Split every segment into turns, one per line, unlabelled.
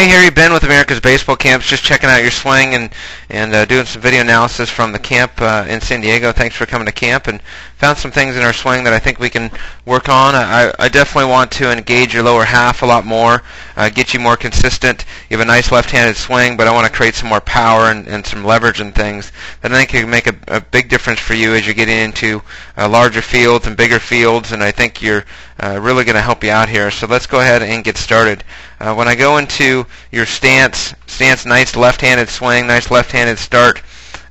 Hey Harry, Ben with America's Baseball Camps, just checking out your swing and doing some video analysis from the camp in San Diego. Thanks for coming to camp, and found some things in our swing that I think we can work on. I definitely want to engage your lower half a lot more, get you more consistent. You have a nice left-handed swing, but I want to create some more power and some leverage and things that I think can make a big difference for you as you're getting into larger fields and bigger fields, and I think you're really going to help you out here. So let's go ahead and get started. When I go into your stance, nice left-handed swing, nice left-handed start.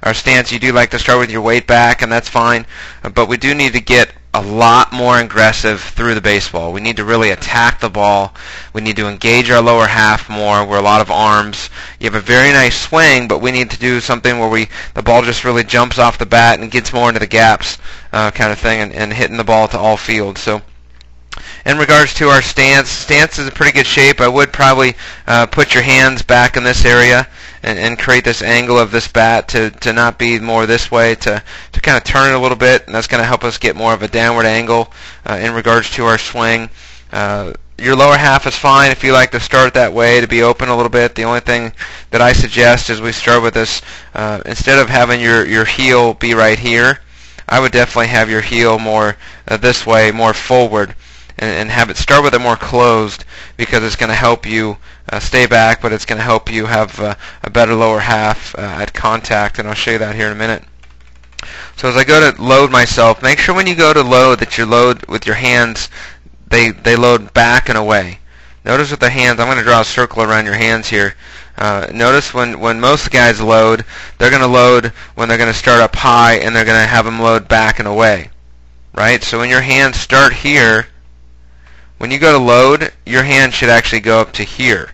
Our stance, you do like to start with your weight back, and that's fine, but we do need to get a lot more aggressive through the baseball. We need to really attack the ball. We need to engage our lower half more. We're a lot of arms. You have a very nice swing, but we need to do something where the ball just really jumps off the bat and gets more into the gaps kind of thing, and hitting the ball to all fields. So in regards to our stance is in pretty good shape. I would probably put your hands back in this area and create this angle of this bat to not be more this way, to kind of turn it a little bit, and that's going to help us get more of a downward angle in regards to our swing. Your lower half is fine if you like to start that way, to be open a little bit. The only thing that I suggest is we start with this, instead of having your heel be right here, I would definitely have your heel more this way, more forward, and have it start with it more closed, because it's going to help you stay back, but it's going to help you have a better lower half at contact, and I'll show you that here in a minute. So as I go to load myself, make sure when you go to load that you load with your hands, they load back and away. Notice with the hands, I'm going to draw a circle around your hands here. Notice when most guys load, they're going to load when they're going to start up high, and they're going to have them load back and away. Right? So when your hands start here, when you go to load, your hand should actually go up to here.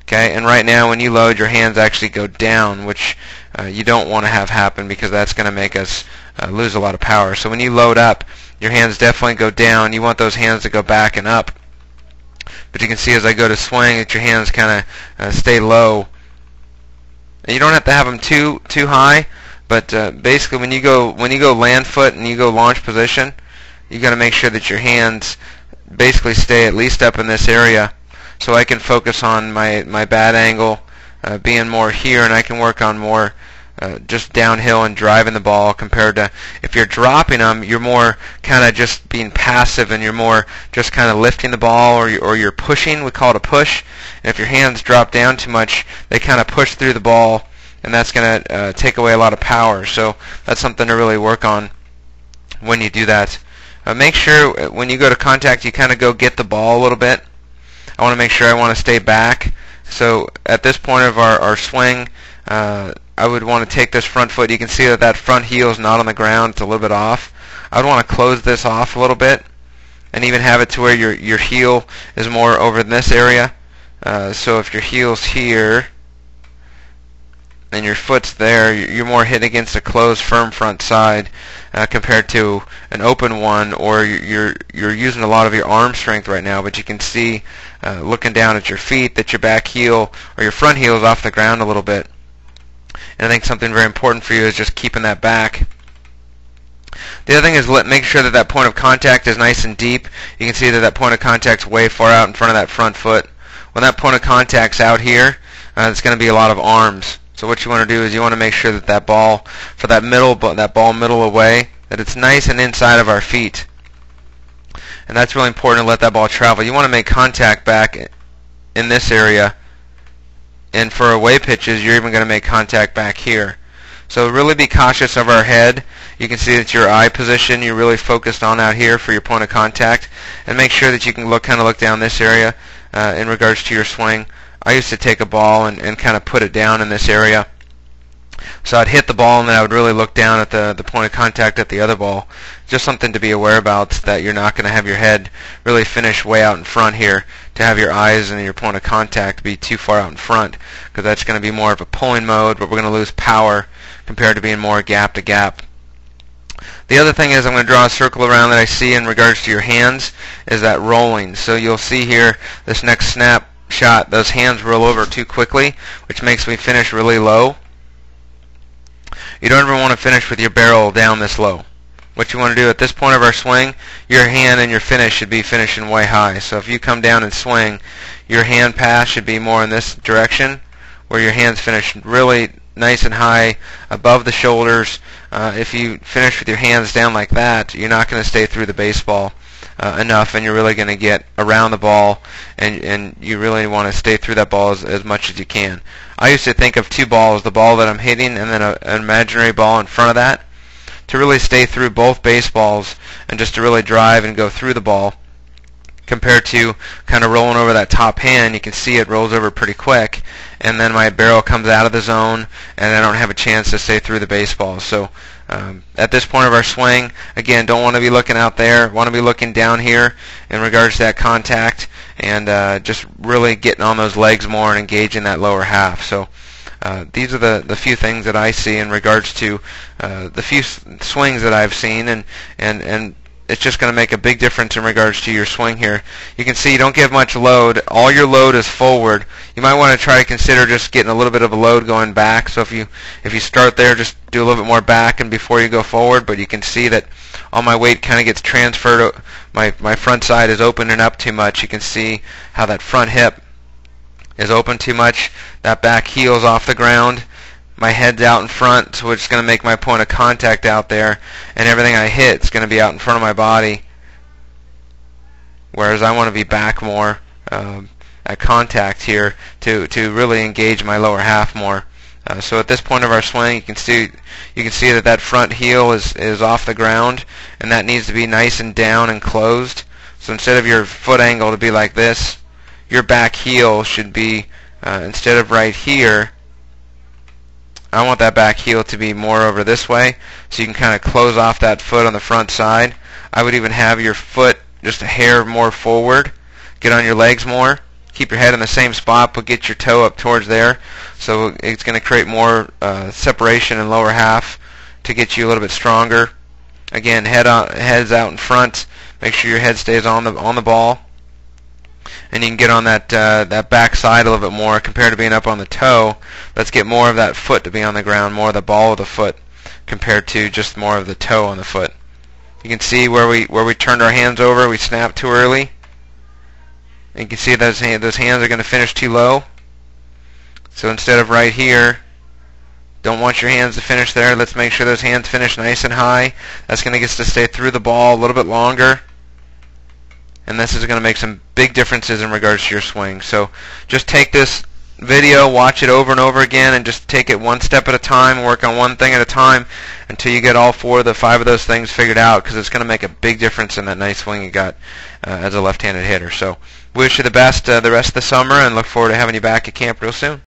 Okay, and right now when you load, your hands actually go down, which you don't want to have happen, because that's going to make us lose a lot of power. So when you load up, your hands definitely go down. You want those hands to go back and up. But you can see as I go to swing that your hands kind of stay low. And you don't have to have them too high, but basically when you go land foot and you go launch position, you got to make sure that your hands basically stay at least up in this area, so I can focus on my bat angle being more here, and I can work on more just downhill and driving the ball, compared to if you're dropping them, you're more kind of just being passive, and you're more just kind of lifting the ball, or you're pushing. We call it a push. And if your hands drop down too much, they kind of push through the ball, and that's going to take away a lot of power. So that's something to really work on when you do that. Make sure when you go to contact, you kind of go get the ball a little bit. I want to make sure I want to stay back. So at this point of our swing, I would want to take this front foot. You can see that front heel is not on the ground. It's a little bit off. I would want to close this off a little bit, and even have it to where your heel is more over in this area. So if your heel's here and your foot's there, you're more hit against a closed, firm front side compared to an open one, or you're using a lot of your arm strength right now. But you can see, looking down at your feet, that your back heel or your front heel is off the ground a little bit. And I think something very important for you is just keeping that back. The other thing is make sure that point of contact is nice and deep. You can see that point of contact's way far out in front of that front foot. When that point of contact's out here, it's going to be a lot of arms. So what you want to do is you want to make sure that ball, for that ball middle away, that it's nice and inside of our feet. And that's really important, to let that ball travel. You want to make contact back in this area. And for away pitches, you're even going to make contact back here. So really be cautious of our head. You can see that your eye position, you're really focused on out here for your point of contact. And make sure that you can kind of look down this area in regards to your swing. I used to take a ball and kind of put it down in this area. So I'd hit the ball, and then I would really look down at the point of contact at the other ball. Just something to be aware about, that you're not going to have your head really finish way out in front here, to have your eyes and your point of contact be too far out in front, because that's going to be more of a pulling mode, but we're going to lose power compared to being more gap to gap. The other thing is, I'm going to draw a circle around that I see in regards to your hands, is that rolling. So you'll see here, this next snap shot, those hands roll over too quickly, which makes me finish really low. You don't ever want to finish with your barrel down this low. What you want to do at this point of our swing, your hand and your finish should be finishing way high. So if you come down and swing, your hand pass should be more in this direction, where your hands finish really nice and high above the shoulders. If you finish with your hands down like that, you're not going to stay through the baseball enough, and you're really going to get around the ball, and you really want to stay through that ball as much as you can. I used to think of two balls, the ball that I'm hitting and then an imaginary ball in front of that, to really stay through both baseballs and just to really drive and go through the ball, compared to kind of rolling over that top hand. You can see it rolls over pretty quick, and then my barrel comes out of the zone, and I don't have a chance to stay through the baseball. So at this point of our swing, again, don't want to be looking out there, want to be looking down here in regards to that contact, and just really getting on those legs more and engaging that lower half. So these are the few things that I see in regards to the few swings that I've seen, and it's just going to make a big difference in regards to your swing here. You can see you don't give much load. All your load is forward. You might want to try to consider just getting a little bit of a load going back. So if you start there, just do a little bit more back and before you go forward. But you can see that all my weight kind of gets transferred. My front side is opening up too much. You can see how that front hip is open too much. That back heel's off the ground. My head's out in front, so it's going to make my point of contact out there, and everything I hit is going to be out in front of my body, whereas I want to be back more at contact here to really engage my lower half more. So at this point of our swing, you can see that front heel is off the ground, and that needs to be nice and down and closed. So instead of your foot angle to be like this, your back heel should be, instead of right here, I want that back heel to be more over this way, so you can kind of close off that foot on the front side. I would even have your foot just a hair more forward. Get on your legs more. Keep your head in the same spot, but get your toe up towards there. So it's going to create more separation in lower half to get you a little bit stronger. Again, head's out in front. Make sure your head stays on the ball, and you can get on that back side a little bit more compared to being up on the toe. Let's get more of that foot to be on the ground, more of the ball of the foot compared to just more of the toe on the foot. You can see where we turned our hands over, we snapped too early. And you can see those hands are going to finish too low. So instead of right here, don't want your hands to finish there. Let's make sure those hands finish nice and high. That's going to get us to stay through the ball a little bit longer. And this is going to make some big differences in regards to your swing. So just take this video, watch it over and over again, and just take it one step at a time, work on one thing at a time until you get all 4 of the 5 of those things figured out, because it's going to make a big difference in that nice swing you got as a left-handed hitter. So wish you the best the rest of the summer, and look forward to having you back at camp real soon.